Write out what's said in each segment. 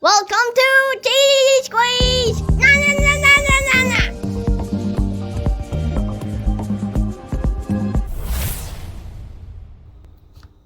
Welcome to Cheese Quiz! Na na na na na na na!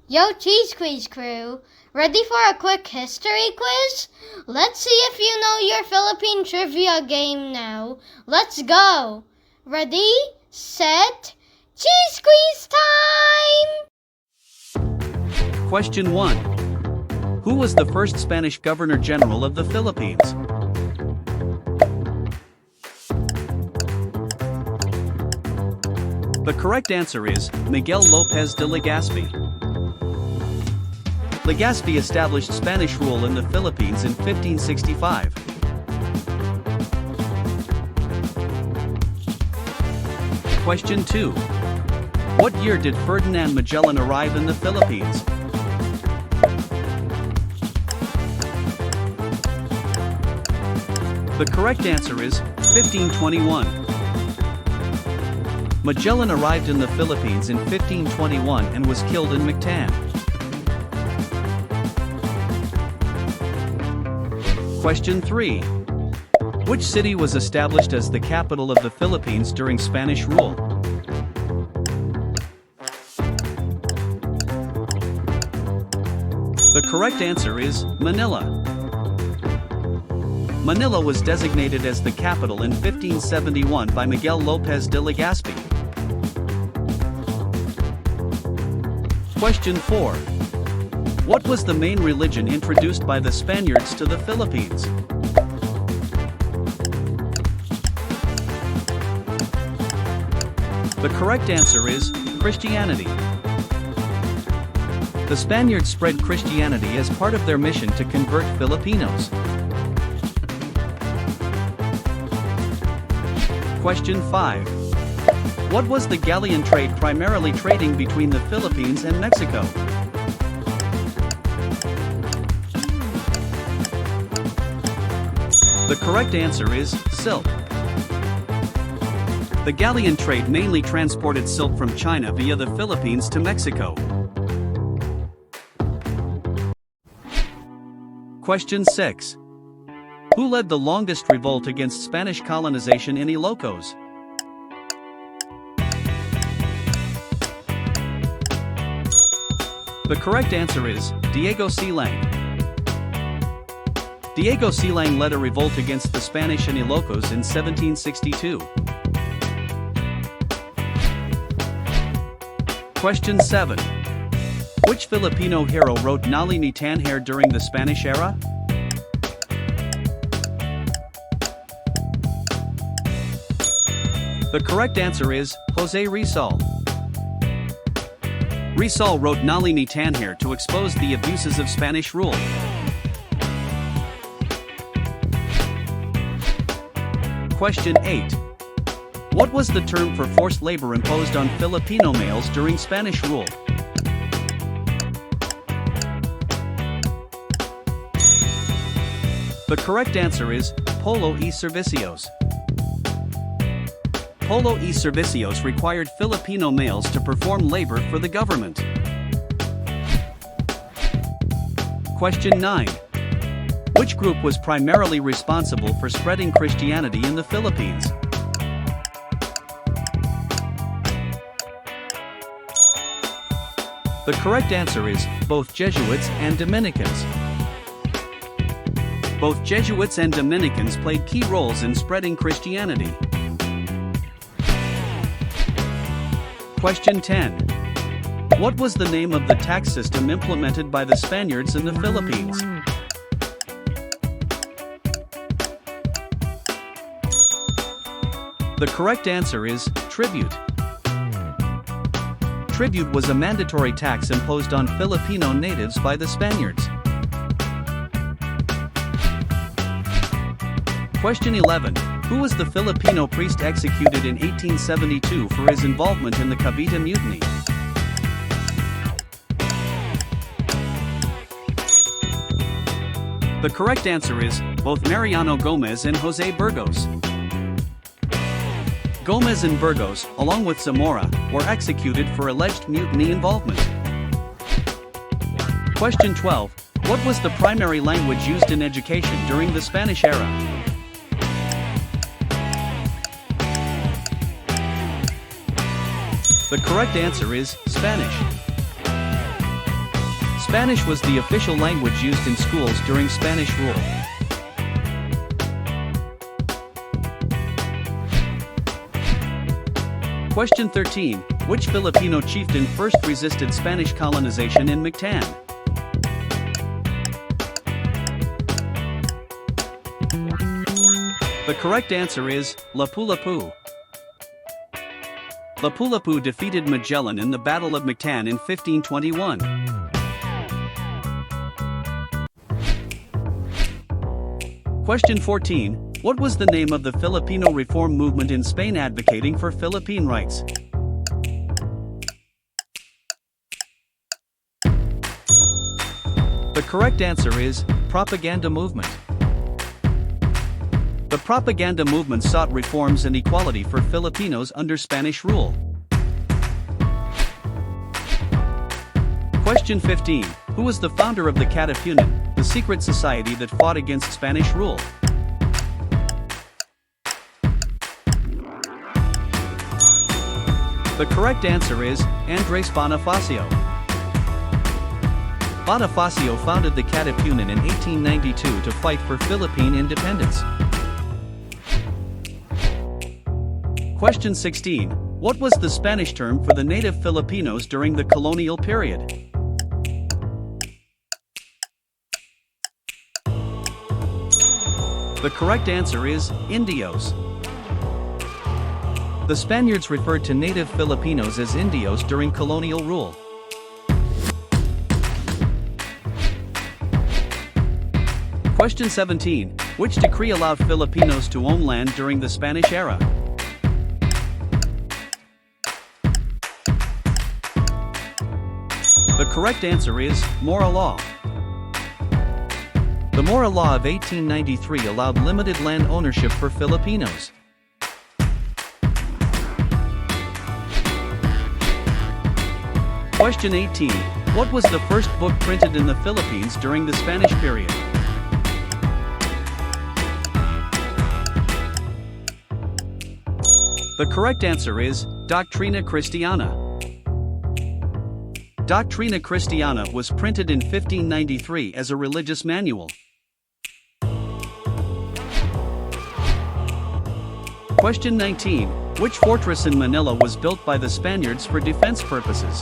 Yo, Cheese Quiz crew! Ready for a quick history quiz? Let's see if you know your Philippine trivia game now. Let's go! Ready, set, Cheese Quiz time! Question 1. Who was the first Spanish Governor General of the Philippines? The correct answer is Miguel Lopez de Legazpi. Legazpi established Spanish rule in the Philippines in 1565. Question 2. What year did Ferdinand Magellan arrive in the Philippines? The correct answer is 1521. Magellan arrived in the Philippines in 1521 and was killed in Mactan. Question 3. Which city was established as the capital of the Philippines during Spanish rule? The correct answer is Manila. Manila was designated as the capital in 1571 by Miguel Lopez de Legazpi. Question 4. What was the main religion introduced by the Spaniards to the Philippines? The correct answer is Christianity. The Spaniards spread Christianity as part of their mission to convert Filipinos. Question 5. What was the galleon trade primarily trading between the Philippines and Mexico? The correct answer is silk. The galleon trade mainly transported silk from China via the Philippines to Mexico. Question 6. Who led the longest revolt against Spanish colonization in Ilocos? The correct answer is Diego Silang. Diego Silang led a revolt against the Spanish in Ilocos in 1762. Question 7. Which Filipino hero wrote Nali ni Tanher during the Spanish era? The correct answer is Jose Rizal. Rizal wrote Nali ni Tanher to expose the abuses of Spanish rule. Question 8. What was the term for forced labor imposed on Filipino males during Spanish rule? The correct answer is Polo y Servicios. Polo y Servicios required Filipino males to perform labor for the government. Question 9. Which group was primarily responsible for spreading Christianity in the Philippines? The correct answer is both Jesuits and Dominicans. Both Jesuits and Dominicans played key roles in spreading Christianity. Question 10. What was the name of the tax system implemented by the Spaniards in the Philippines? The correct answer is tribute. Tribute was a mandatory tax imposed on Filipino natives by the Spaniards. Question 11. Who was the Filipino priest executed in 1872 for his involvement in the Cavite Mutiny? The correct answer is both Mariano Gomez and Jose Burgos. Gomez and Burgos, along with Zamora, were executed for alleged mutiny involvement. Question 12. What was the primary language used in education during the Spanish era? The correct answer is Spanish. Spanish was the official language used in schools during Spanish rule. Question 13. Which Filipino chieftain first resisted Spanish colonization in Mactan? The correct answer is Lapu-Lapu. Lapu-Lapu defeated Magellan in the Battle of Mactan in 1521. Question 14. What was the name of the Filipino reform movement in Spain advocating for Philippine rights? The correct answer is Propaganda Movement. The propaganda movement sought reforms and equality for Filipinos under Spanish rule. Question 15. Who was the founder of the Katipunan, the secret society that fought against Spanish rule? The correct answer is Andres Bonifacio. Bonifacio founded the Katipunan in 1892 to fight for Philippine independence. Question 16. What was the Spanish term for the native Filipinos during the colonial period? The correct answer is Indios. The Spaniards referred to native Filipinos as Indios during colonial rule. Question 17. Which decree allowed Filipinos to own land during the Spanish era? The correct answer is Mora Law. The Mora Law of 1893 allowed limited land ownership for Filipinos. Question 18. What was the first book printed in the Philippines during the Spanish period? The correct answer is Doctrina Christiana. Doctrina Christiana was printed in 1593 as a religious manual. Question 19. Which fortress in Manila was built by the Spaniards for defense purposes?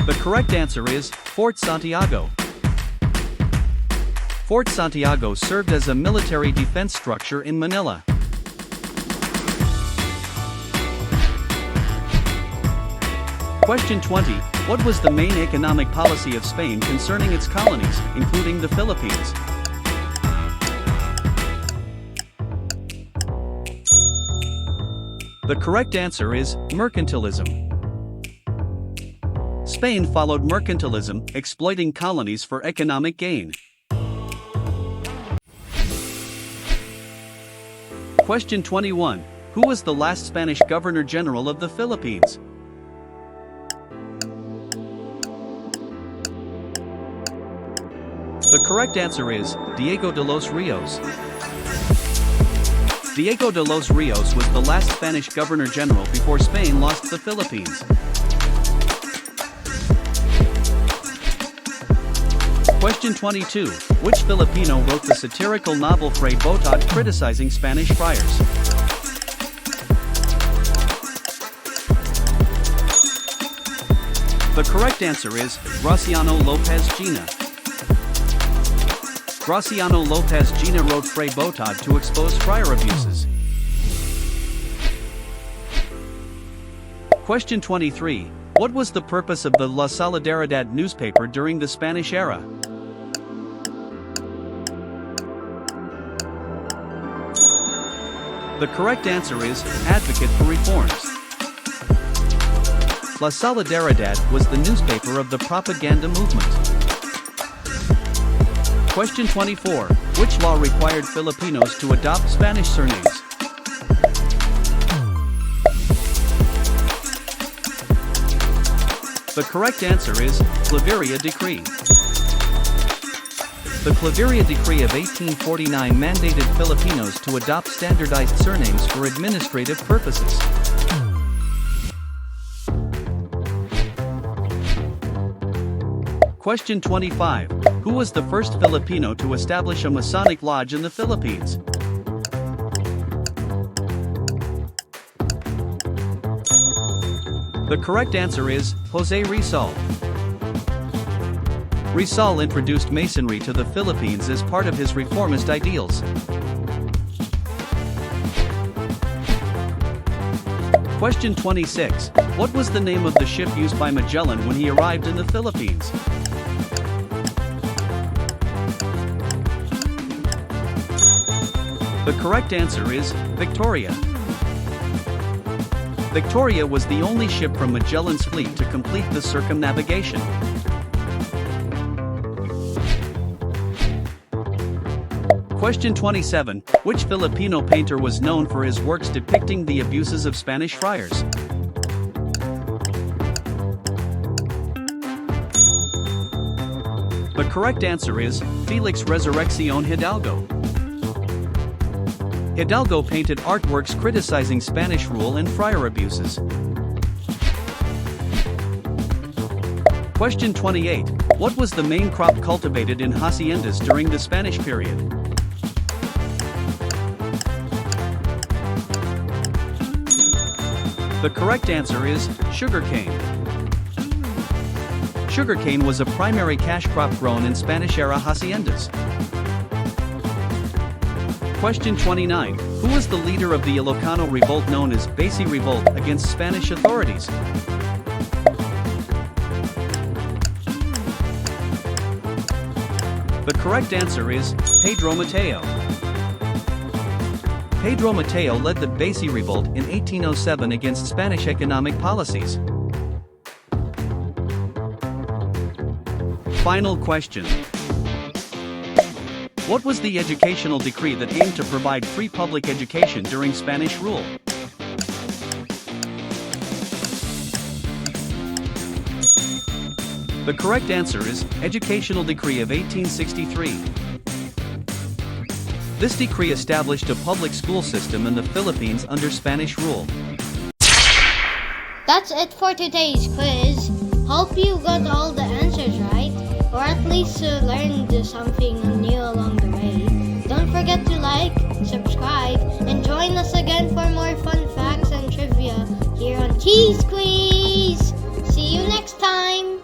The correct answer is Fort Santiago. Fort Santiago served as a military defense structure in Manila. Question 20. What was the main economic policy of Spain concerning its colonies, including the Philippines? The correct answer is mercantilism. Spain followed mercantilism, exploiting colonies for economic gain. Question 21. Who was the last Spanish Governor General of the Philippines? The correct answer is Diego de los Rios. Diego de los Rios was the last Spanish Governor General before Spain lost the Philippines. Question 22. Which Filipino wrote the satirical novel Fray Botag criticizing Spanish friars? The correct answer is Graciano Lopez Gina. Graciano Lopez Gina wrote Fray Botag to expose friar abuses. Question 23. What was the purpose of the La Solidaridad newspaper during the Spanish era? The correct answer is Advocate for Reforms. La Solidaridad was the newspaper of the propaganda movement. Question 24. Which law required Filipinos to adopt Spanish surnames? The correct answer is Claveria Decree. The Claveria Decree of 1849 mandated Filipinos to adopt standardized surnames for administrative purposes. Question 25. Who was the first Filipino to establish a Masonic lodge in the Philippines? The correct answer is Jose Rizal. Rizal introduced Masonry to the Philippines as part of his reformist ideals. Question 26. What was the name of the ship used by Magellan when he arrived in the Philippines? The correct answer is Victoria. Victoria was the only ship from Magellan's fleet to complete the circumnavigation. Question 27. Which Filipino painter was known for his works depicting the abuses of Spanish friars? The correct answer is Felix Resurrección Hidalgo. Hidalgo painted artworks criticizing Spanish rule and friar abuses. Question 28. What was the main crop cultivated in haciendas during the Spanish period? The correct answer is sugarcane. Sugarcane was a primary cash crop grown in Spanish-era haciendas. Question 29. Who was the leader of the Ilocano revolt known as Basi Revolt against Spanish authorities? The correct answer is Pedro Mateo. Pedro Mateo led the Basi Revolt in 1807 against Spanish economic policies. Final question. What was the educational decree that aimed to provide free public education during Spanish rule? The correct answer is Educational Decree of 1863. This decree established a public school system in the Philippines under Spanish rule. That's it for today's quiz. Hope you got all the answers right, or at least learned something new along the way. Don't forget to like, subscribe, and join us again for more fun facts and trivia here on Cheese Quiz. See you next time.